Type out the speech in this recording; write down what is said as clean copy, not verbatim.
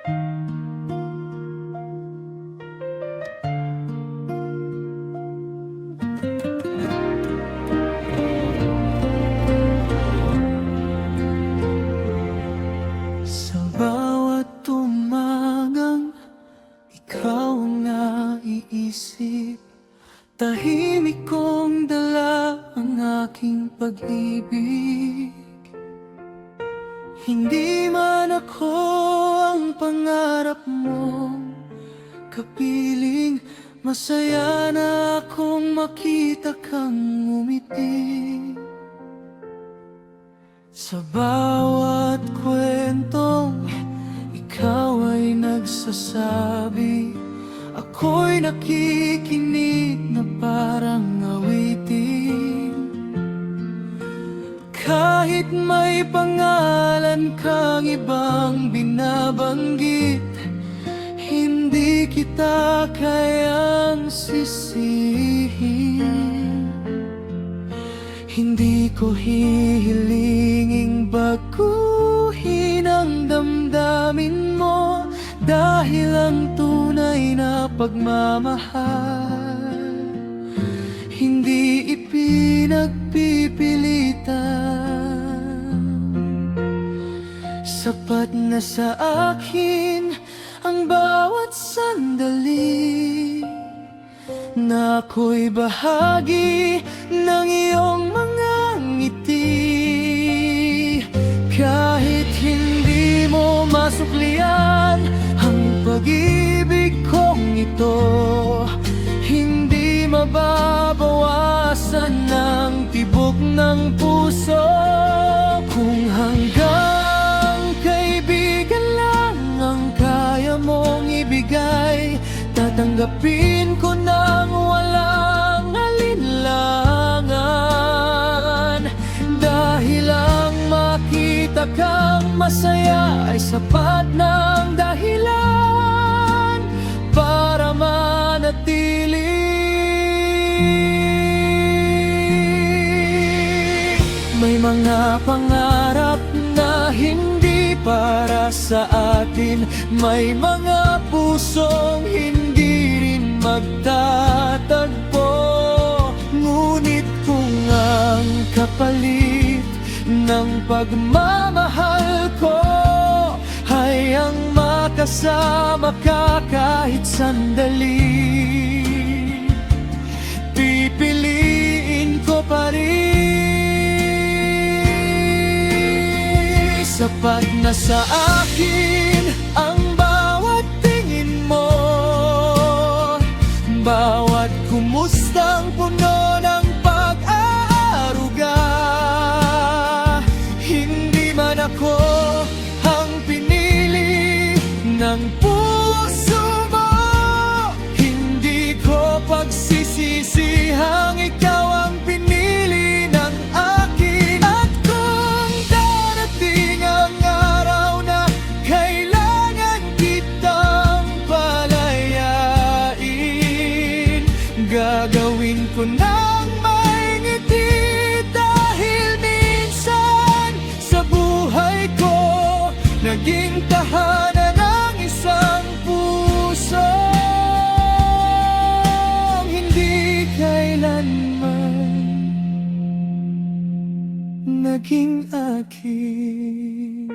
Sa bawat umagang ikaw ang naiisip, tahimik kong dala ang aking pag-ibig. Hindi man ako ang pangarap mong kapiling, masaya na akong makita kang ngumiti. Sa bawat kwentong ikaw ay nagsasabi, ako'y nakikinig na parang awitin. Kahit may pangalan kang ibang binabanggit, hindi kita kayang sisihin. Hindi ko hihilinging baguhin ang damdamin mo, dahil ang tunay na pagmamahal hindi ipinagpipilitan. Sapat na sa akin ang bawat sandali na ako'y bahagi ng iyong mga ngiti. Kahit hindi mo masuklian ang pag-ibig kong ito, hindi mababawasan ng tibok ng puso. Kung hanggang kaibigan lang ang kaya mong ibigay, tatanggapin ko nang walang alinlangan. Dahil ang makita kang masaya ay sapat ng dahilan para manatili. May mga pangarap na hindi para sa atin, may mga pusong hindi rin magtatagpo. Ngunit kung ang kapalit ng pagmamahal ko ay ang makasama ka kahit sandali, pipiliin ko pa rin. Sapat na sa akin ang bawat tingin mo, bawat kumustang puno ng pag-aaruga. Hindi man ako ang pinili ng puso mo, hindi ko pagsisisihang ikaw ang pinili ng akin. At kung darating ang araw na kailangan kitang palayain, gagawin ko nang may ngiti. Dahil minsan sa buhay ko naging tahanan ng isang pusong hindi kailanman naging akin.